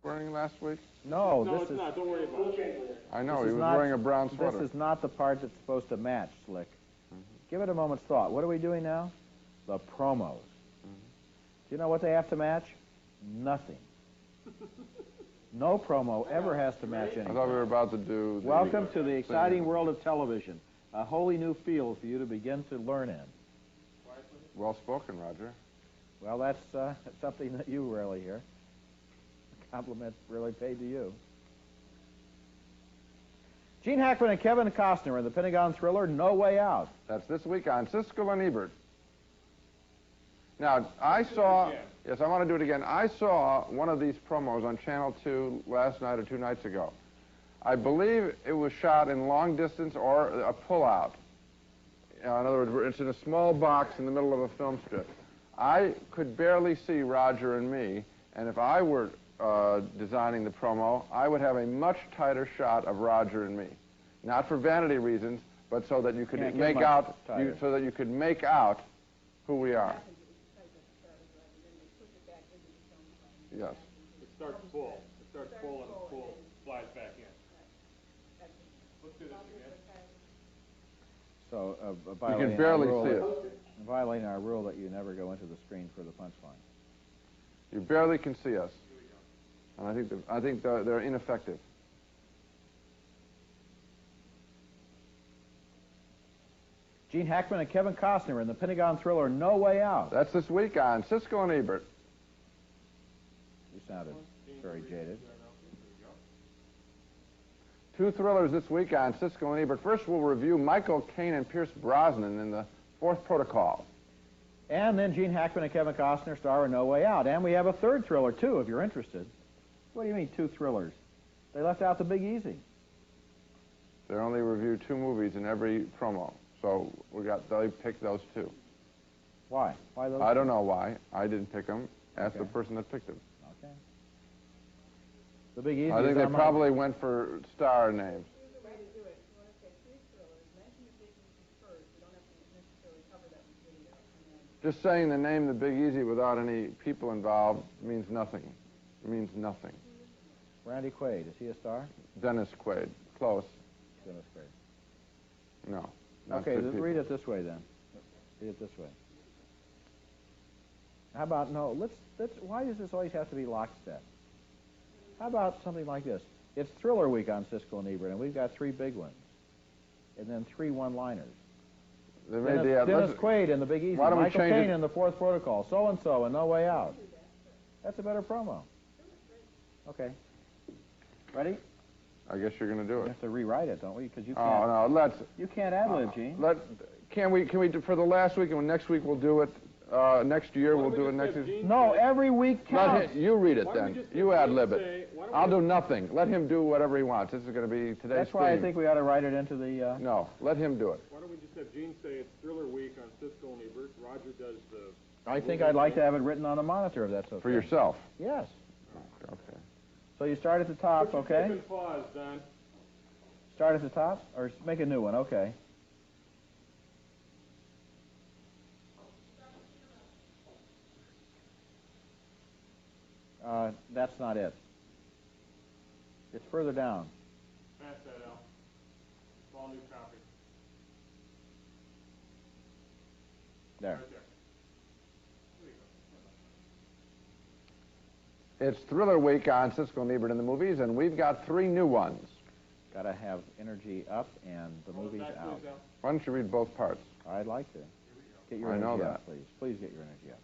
wearing last week? No, No, it's not. Don't worry about it. I know, he was wearing a brown sweater. This is not the part that's supposed to match, Slick. Give it a moment's thought. What are we doing now? The promos. Do you know what they have to match? Nothing. No promo ever has to match anything. I thought we were about to do the... Welcome to the exciting world of television. A wholly new field for you to begin to learn in. Well spoken, Roger. Well, that's something that you rarely hear. A compliment really paid to you. Gene Hackman and Kevin Costner in the Pentagon thriller No Way Out. That's this week on Siskel and Ebert. Now, I saw... Yes, I want to do it again. I saw one of these promos on Channel 2 last night or 2 nights ago. I believe it was shot in long distance or a pull-out. In other words, it's in a small box in the middle of a film strip. I could barely see Roger and me, and if I were designing the promo, I would have a much tighter shot of Roger and me. Not for vanity reasons, but so that you could make out, who we are. Yes. It starts full. It starts full and full flies back in. Let's do this again. So, you can barely see it. Violating our rule that you never go into the screen for the punchline. You barely can see us. And I think they're ineffective. Gene Hackman and Kevin Costner in the Pentagon thriller No Way Out. That's this week on Siskel and Ebert. You sounded very jaded. 2 thrillers this week on Siskel and Ebert. First, we'll review Michael Caine and Pierce Brosnan in The Fourth Protocol. And then Gene Hackman and Kevin Costner star in No Way Out. And we have a 3rd thriller, too, if you're interested. What do you mean, 2 thrillers? They left out The Big Easy. They only review 2 movies in every promo. So they picked those 2. Why? Why those? I don't know why. I didn't pick them. Ask the person that picked them. Okay. The Big Easy. I think they probably went for star names. Just saying the name The Big Easy without any people involved means nothing. It means nothing. Randy Quaid, is he a star? Dennis Quaid. Close. Dennis Quaid. No. Okay, read it this way then. Read it this way. How about, no, why does this always have to be lockstep? How about something like this? It's Thriller Week on Siskel and Ebert, and we've got 3 big ones. And then 3 one-liners. Dennis Quaid in The Big Easy, Michael Caine in The Fourth Protocol, so-and-so in No Way Out. That's a better promo. Okay. Ready? I guess you're going to do it. We have to rewrite it, don't we? Because you can't. Oh, no, let's... You can't ad-lib, Gene. Can we do for the last week, and next week we'll do it, next year we'll do it next year? No, every week counts. You read it then. You ad-lib it. I'll do nothing. Let him do whatever he wants. This is going to be today's That's why I think we ought to write it into the... No, let him do it. Why don't we just have Gene say it's Thriller Week on Siskel and Ebert. Roger does the... I think I'd like to have it written on the monitor if that's okay. For yourself? Yes. Okay. So you start at the top, okay? Put your pause, Don. Start at the top, or make a new one, okay. That's not it. It's further down. Pass that out. All new copy. There. Right there. It's Thriller Week on Siskel and Ebert in the movies, and we've got 3 new ones. Got to have energy up and the movies out. Why don't you read both parts? I'd like to. Get your energy up, please. Please get your energy up.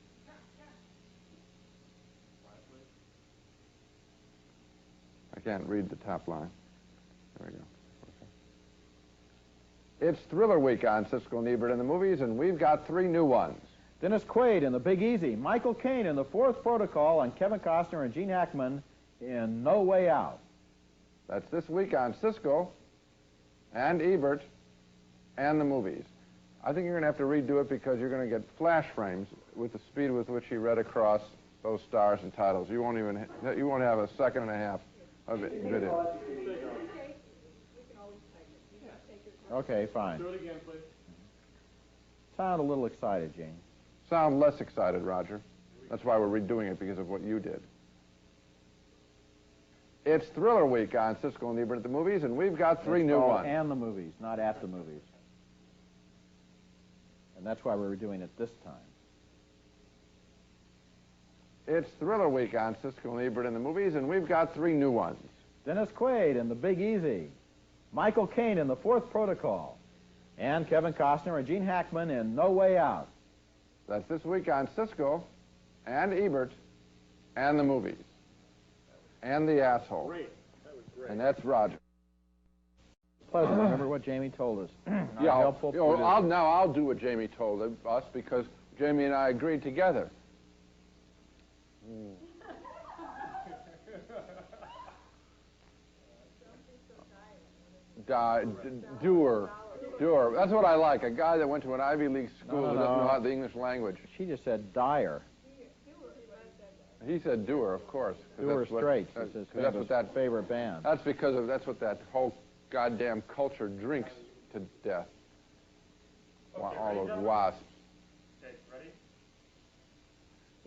I can't read the top line. There we go. Okay. It's Thriller Week on Siskel and Ebert in the movies, and we've got 3 new ones. Dennis Quaid in The Big Easy, Michael Caine in The Fourth Protocol, and Kevin Costner and Gene Hackman in No Way Out. That's this week on Siskel and Ebert and the movies. I think you're going to have to redo it because you're going to get flash frames with the speed with which he read across those stars and titles. You won't have a second and a half of video. Okay, fine. Do it again, please. Sound a little excited, Gene. Sound less excited, Roger. That's why we're redoing it, because of what you did. It's Thriller Week on Siskel and Ebert at the movies, and we've got three new ones. And the movies, not at the movies. And that's why we were doing it this time. It's Thriller Week on Siskel and Ebert in the movies, and we've got three new ones. Dennis Quaid in The Big Easy, Michael Caine in The Fourth Protocol, and Kevin Costner and Gene Hackman in No Way Out. That's this week on Siskel and Ebert and the movies. And the asshole. Great. That was great. And that's Roger. Pleasant. Remember what Jamie told us. Yeah, helpful. I'll do what Jamie told us because Jamie and I agreed together. Doer. That's what I like. A guy that went to an Ivy League school who doesn't know how the English language. She just said Dyer. He said Doer, of course. Doer Straits. That's what that favorite band. That's because that's what that whole goddamn culture drinks to death. Okay, All those ready, wasps. Okay, ready?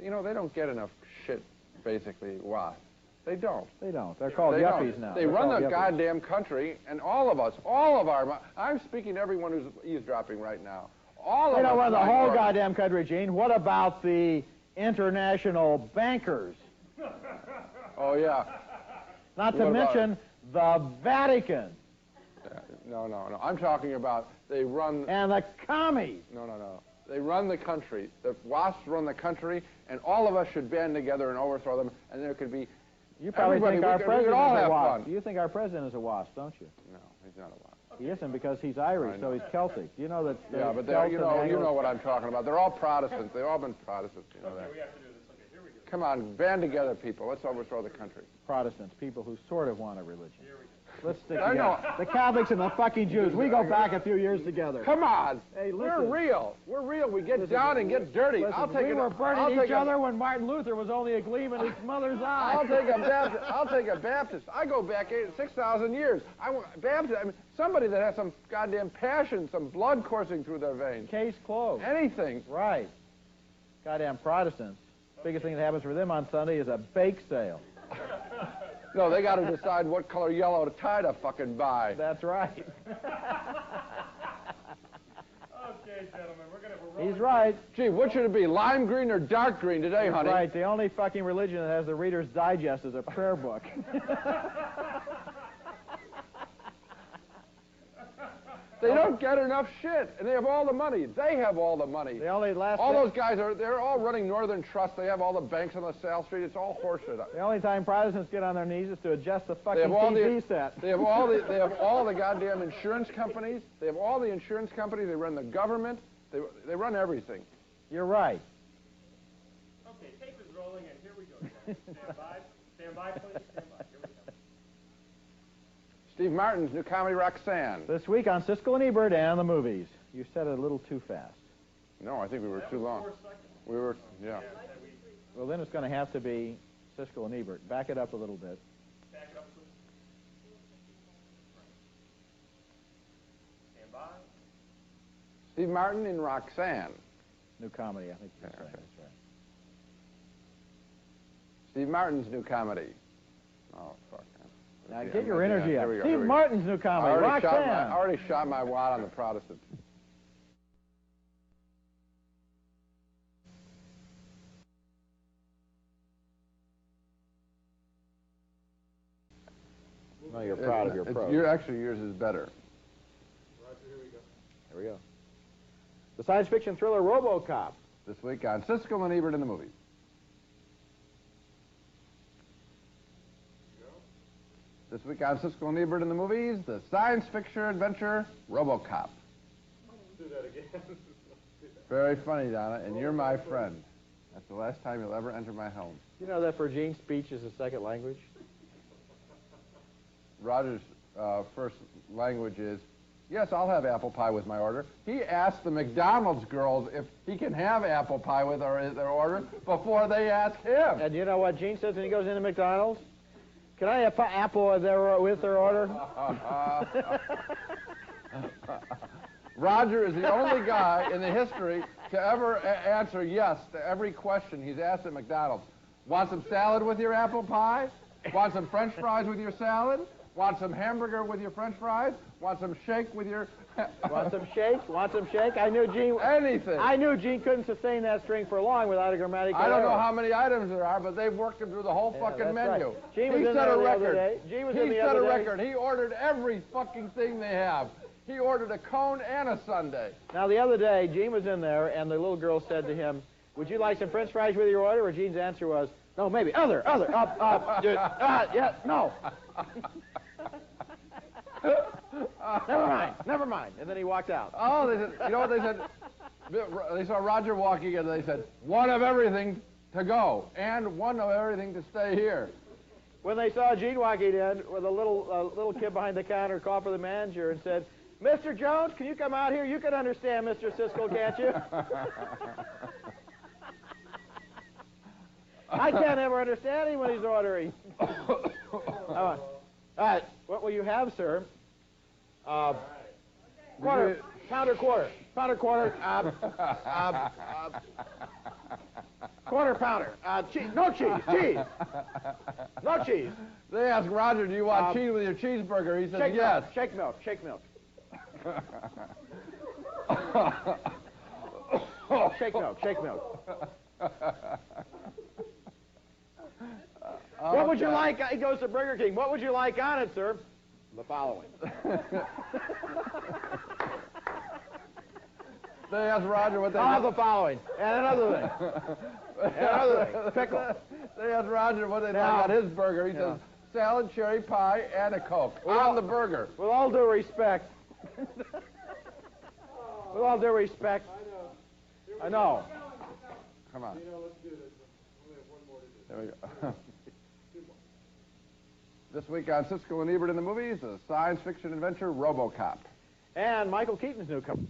You know, they don't get enough shit, basically, wasps. They don't. They don't. They're called yuppies now. They run the goddamn country, and all of our... I'm speaking to everyone who's eavesdropping right now. They don't run the whole goddamn country, Gene. What about the international bankers? Oh, yeah. Not to mention the Vatican. No. I'm talking about they run... And the commies. No. They run the country. The wasps run the country, and all of us should band together and overthrow them, and there could be... You probably think our president is a wasp. Fun. You think our president is a wasp, don't you? No, he's not a wasp. He isn't because he's Irish, so he's Celtic. You know that... Yeah, but you know what I'm talking about. They're all Protestants. They've all been Protestants. You know that. We have to do this. Okay, here we go. Come on, band together, people. Let's overthrow the country. Protestants, people who sort of want a religion. Here we go. Let's stick together. The Catholics and the fucking Jews. We go back a few years together. Come on. Hey, we're listen. real. We're real. We get down and get dirty. Listen, we were burning each other when Martin Luther was only a gleam in his mother's eye. I'll take a Baptist. I go back 6,000 years. Baptist. I mean, somebody that has some goddamn passion, some blood coursing through their veins. Case closed. Anything. Right. Goddamn Protestants. Biggest thing that happens for them on Sunday is a bake sale. No, they got to decide what color yellow tie to fucking buy. That's right. Okay, gentlemen, we're rolling. He's right. Gee, what should it be, lime green or dark green today, honey? Right. The only fucking religion that has the Reader's Digest is a prayer book. They don't get enough shit, and they have all the money. They have all the money. Those guys they're all running Northern Trust. They have all the banks on LaSalle Street. It's all horseshit. The only time Protestants get on their knees is to adjust the fucking TV set. They have all the goddamn insurance companies. They have all the insurance companies. They run the government. They run everything. You're right. Okay, tape is rolling, and here we go. Stand by. Stand by, please. Stand by. Here we go. Steve Martin's new comedy Roxanne. This week on Siskel and Ebert and the movies. You said it a little too fast. No, I think we were too long. 4 seconds. We were, yeah. Well, then it's going to have to be Siskel and Ebert. Back it up a little bit. Back it up, please. Stand by. Steve Martin in Roxanne. New comedy, I think you said. Okay. That's right. Steve Martin's new comedy. Oh, fuck. Now get your energy up. Here we go, Steve Martin's new comedy, I Roxanne. already shot my wad on the Protestants. No, you're proud of your prose. Actually, yours is better. Roger, here we go. Here we go. The science fiction thriller RoboCop. This week on Siskel and Ebert in the movies. This week on Siskel and Ebert in the movies, the science fiction adventure RoboCop. Do that again. Very funny, Donna, and you're my friend. That's the last time you'll ever enter my home. You know that for Gene, speech is a second language? Roger's first language is, yes, I'll have apple pie with my order. He asked the McDonald's girls if he can have apple pie with their order before they ask him. And you know what Gene says when he goes into McDonald's? Can I have apple with their order? Roger is the only guy in the history to ever answer yes to every question he's asked at McDonald's. Want some salad with your apple pie? Want some French fries with your salad? Want some hamburger with your French fries? Want some shake with your... Want some shake? Want some shake? I knew Gene... Anything. I knew Gene couldn't sustain that string for long without a grammatical I don't error. know how many items there are, but they've worked him through the whole fucking that's menu. right. Gene was He in set there a the other record. day. Gene was He in the set other a day. record. He ordered every fucking thing they have. He ordered a cone and a sundae. Now, the other day, Gene was in there, and the little girl said to him, would you like some French fries with your order? And Gene's answer was, no, maybe, other, yeah, no. Never mind. And then he walked out. Oh, they said, you know what they said? They saw Roger walking in, and they said, one of everything to go, and one of everything to stay here. When they saw Gene walking in with a little kid behind the counter, called for the manager and said, Mr. Jones, can you come out here? You can understand Mr. Siskel, can't you? I can't ever understand him when he's ordering. All right, what will you have, sir? Quarter, pounder quarter, quarter pounder, cheese, no cheese. They asked Roger, do you want cheese with your cheeseburger? He said, yes. Shake milk. Shake milk. What would you like? He goes to Burger King. What would you like on it, sir? The following. They asked Roger what they... I'll have the following. And another thing. Pickle. They asked Roger what they'd like on his burger. He says, salad, cherry pie, and a Coke on the burger. With all due respect. I know. Come on. Let's do this. We only have one more to do. There we go. This week on Siskel and Ebert in the movies, the science fiction adventure RoboCop. And Michael Keaton's new comer.